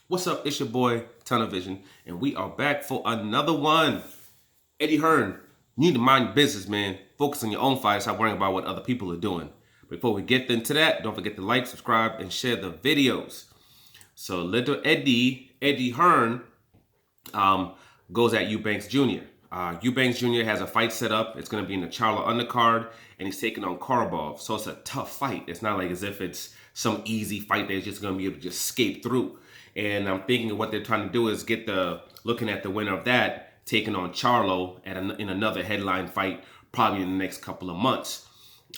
What's up? It's your boy Television, and we are back for another one. Eddie Hearn, you need to mind your business, man. Focus on your own fight. Stop worrying about what other people are doing. Before we get into that, don't forget to like, subscribe, and share the videos. So little Eddie Hearn, goes at Eubanks Jr. Eubanks Jr. has a fight set up. It's going to be in the Charlo undercard, and he's taking on Korobov. So it's a tough fight. It's not like as if it's some easy fight that's just going to be able to just skate through. And I'm thinking of what they're trying to do is looking at the winner of that, taking on Charlo in another headline fight, probably in the next couple of months.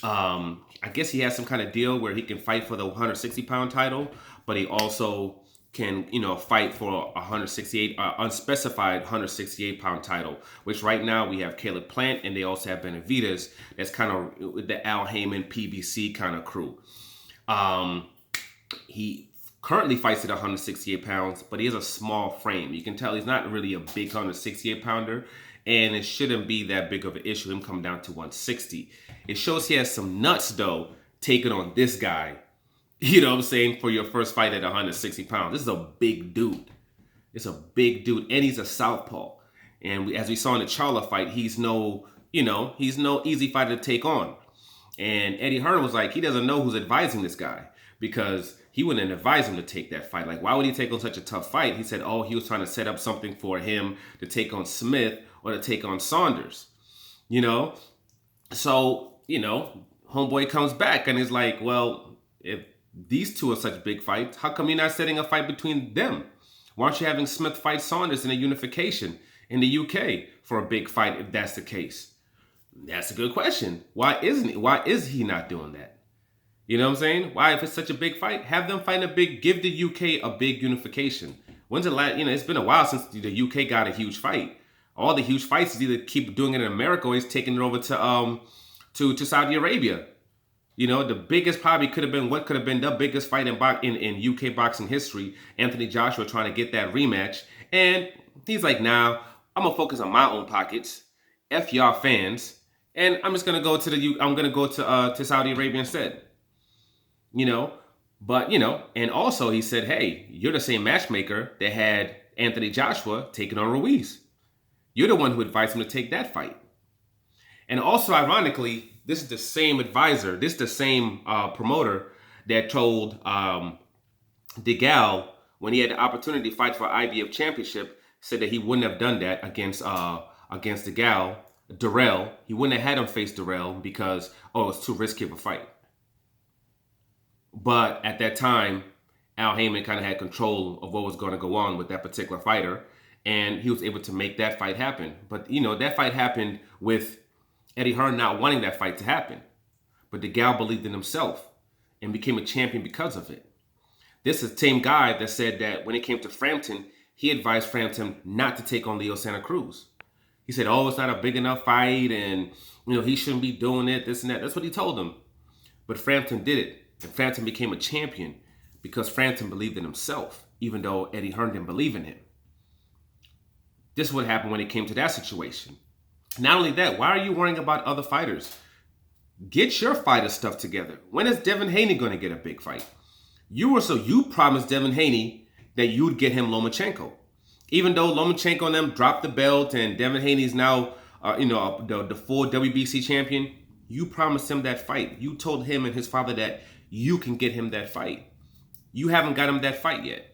I guess he has some kind of deal where he can fight for the 160-pound title, but he also can, fight for a 168 unspecified 168-pound title, which right now we have Caleb Plant and they also have Benavidez. That's kind of the Al Heyman PBC kind of crew. He currently fights at 168 pounds, but he has a small frame. You can tell he's not really a big 168 pounder, and it shouldn't be that big of an issue him come down to 160. It shows he has some nuts though, taking on this guy. You know what I'm saying? For your first fight at 160 pounds. This is a big dude. It's a big dude. And he's a southpaw. And as we saw in the Charlo fight, he's no easy fighter to take on. And Eddie Hearn was like, he doesn't know who's advising this guy because he wouldn't advise him to take that fight. Like, why would he take on such a tough fight? He said, he was trying to set up something for him to take on Smith or to take on Saunders. So, homeboy comes back and is like, well, if these two are such big fights, how come you're not setting a fight between them? Why aren't you having Smith fight Saunders in a unification in the UK for a big fight if that's the case? That's a good question. Why is he not doing that? You know what I'm saying? Why, if it's such a big fight, have them fight give the UK a big unification. When's the last, it's been a while since the UK got a huge fight. All the huge fights is either keep doing it in America or he's taking it over to Saudi Arabia. The biggest probably could have been the biggest fight in UK boxing history. Anthony Joshua trying to get that rematch. And he's like, nah, I'm going to focus on my own pockets. F y'all fans. And I'm just going to go to Saudi Arabia instead. And also he said, hey, you're the same matchmaker that had Anthony Joshua taking on Ruiz. You're the one who advised him to take that fight. And also, ironically, this is the same advisor, this is the same promoter that told DeGal when he had the opportunity to fight for IBF championship, said that he wouldn't have done that against DeGal, Durrell. He wouldn't have had him face Durrell because, it's too risky of a fight. But at that time, Al Heyman kind of had control of what was going to go on with that particular fighter, and he was able to make that fight happen. But, that fight happened with Eddie Hearn not wanting that fight to happen. But DeGal believed in himself and became a champion because of it. This is the same guy that said that when it came to Frampton, he advised Frampton not to take on Leo Santa Cruz. He said, it's not a big enough fight and, he shouldn't be doing it, this and that. That's what he told him. But Frampton did it. And Frampton became a champion because Frampton believed in himself, even though Eddie Hearn didn't believe in him. This is what happened when it came to that situation. Not only that, why are you worrying about other fighters? Get your fighter stuff together. When is Devin Haney going to get a big fight? You promised Devin Haney that you'd get him Lomachenko. Even though Lomachenko and them dropped the belt and Devin Haney's now, the full WBC champion, you promised him that fight. You told him and his father that you can get him that fight. You haven't got him that fight yet.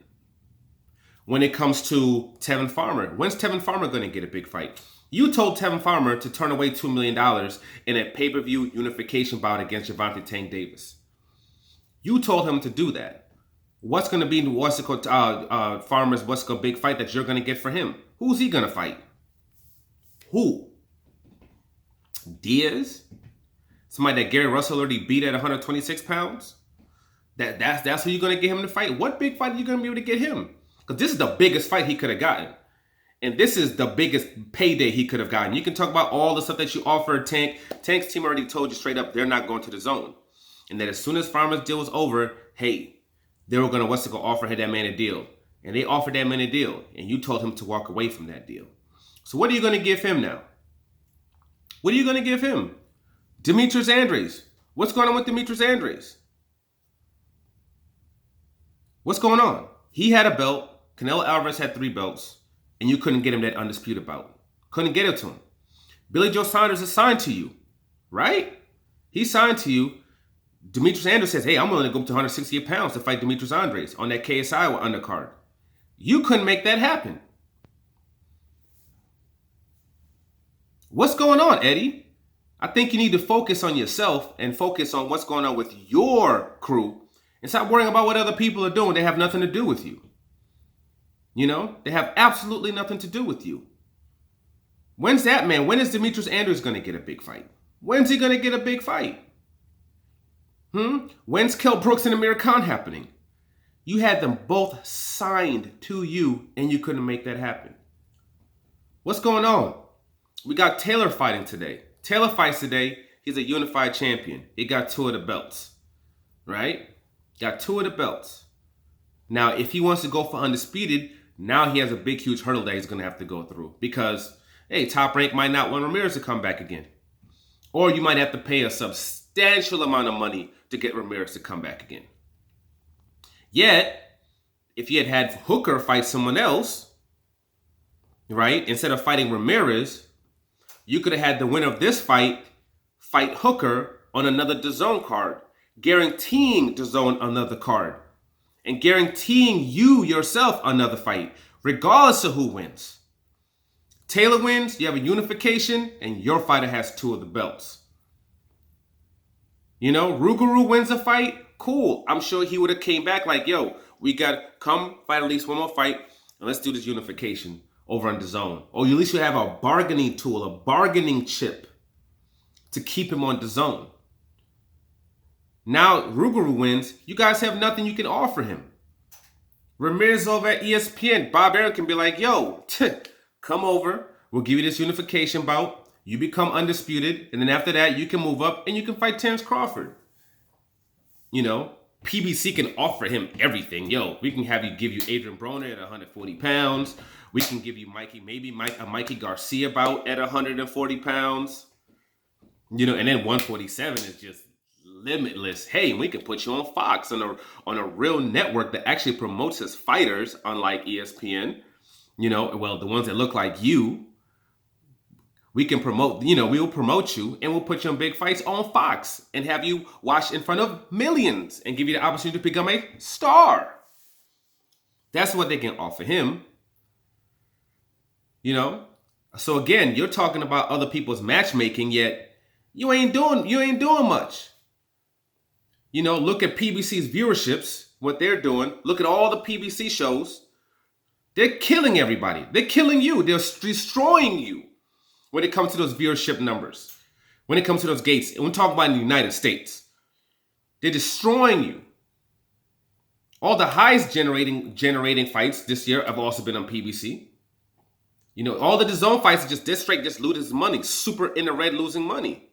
When it comes to Tevin Farmer, when's Tevin Farmer going to get a big fight? You told Tevin Farmer to turn away $2 million in a pay-per-view unification bout against Gervonta Tank Davis. You told him to do that. What's going to be Farmer's big fight that you're going to get for him? Who's he going to fight? Who? Diaz? Somebody that Gary Russell already beat at 126 pounds? That's who you're going to get him to fight? What big fight are you going to be able to get him? Because this is the biggest fight he could have gotten. And this is the biggest payday he could have gotten. You can talk about all the stuff that you offered Tank. Tank's team already told you straight up they're not going to the zone. And that as soon as Farmer's deal was over, hey, they were going to offer that man a deal. And they offered that man a deal. And you told him to walk away from that deal. So what are you going to give him now? What are you going to give him? Demetrius Andres. What's going on with Demetrius Andres? What's going on? He had a belt. Canelo Alvarez had 3 belts, and you couldn't get him that undisputed bout. Couldn't get it to him. Billy Joe Saunders is signed to you, right? He's signed to you. Demetrius Andrews says, hey, I'm willing to go up to 168 pounds to fight Demetrius Andres on that KSI undercard. You couldn't make that happen. What's going on, Eddie? I think you need to focus on yourself and focus on what's going on with your crew and stop worrying about what other people are doing. They have nothing to do with you. You know, they have absolutely nothing to do with you. When's that, man? When is Demetrius Andrews going to get a big fight? When's he going to get a big fight? When's Kell Brooks and Amir Khan happening? You had them both signed to you, and you couldn't make that happen. What's going on? We got Taylor fighting today. Taylor fights today. He's a unified champion. He got 2 of the belts, right? Got 2 of the belts. Now, if he wants to go for undisputed, now he has a big, huge hurdle that he's going to have to go through because, hey, Top Rank might not want Ramirez to come back again. Or you might have to pay a substantial amount of money to get Ramirez to come back again. Yet, if you had Hooker fight someone else, right, instead of fighting Ramirez, you could have had the winner of this fight Hooker on another DAZN card, guaranteeing DAZN another card, and guaranteeing you yourself another fight, regardless of who wins. Taylor wins, you have a unification, and your fighter has 2 of the belts. You know, Rougarou wins a fight, cool. I'm sure he would have came back like, yo, we got to come fight at least one more fight, and let's do this unification over on DAZN. Or at least you have a bargaining tool, a bargaining chip to keep him on DAZN. Now Rougarou wins, you guys have nothing you can offer him. Ramirez over at ESPN, Bob Arum can be like, yo, come over, we'll give you this unification bout, you become undisputed, and then after that, you can move up and you can fight Terence Crawford. You know, PBC can offer him everything. Yo, we can give you Adrian Broner at 140 pounds. We can give you Mikey Garcia bout at 140 pounds. You know, and then 147 is just limitless. Hey, we can put you on Fox on a real network that actually promotes his fighters, unlike ESPN. You know, well, the ones that look like you. We can promote, you know, we will promote you and we'll put you in big fights on Fox and have you watch in front of millions and give you the opportunity to become a star. That's what they can offer him. You know? So again, you're talking about other people's matchmaking, yet you ain't doing much. You know, look at PBC's viewerships, what they're doing. Look at all the PBC shows. They're killing everybody. They're killing you. They're destroying you. When it comes to those viewership numbers, when it comes to those gates, and we're talking about in the United States, they're destroying you. All the highest generating fights this year have also been on PBC. You know, all the DAZN fights are just this straight, just losing money, super in the red, losing money.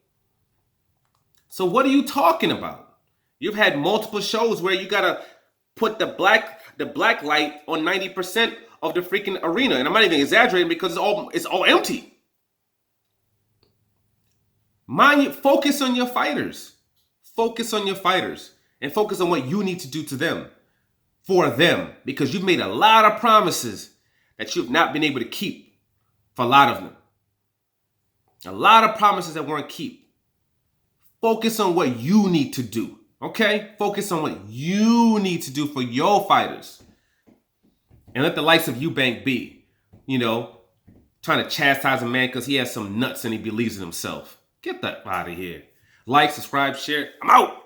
So what are you talking about? You've had multiple shows where you gotta put the black light on 90% of the freaking arena, and I'm not even exaggerating because it's all empty. Mind you, focus on your fighters. Focus on your fighters. And focus on what you need to do to them. For them. Because you've made a lot of promises that you've not been able to keep. For a lot of them. A lot of promises that weren't kept. Focus on what you need to do. Okay? Focus on what you need to do for your fighters. And let the likes of Eubank be. You know, trying to chastise a man because he has some nuts and he believes in himself. Get that out of here. Like, subscribe, share. I'm out.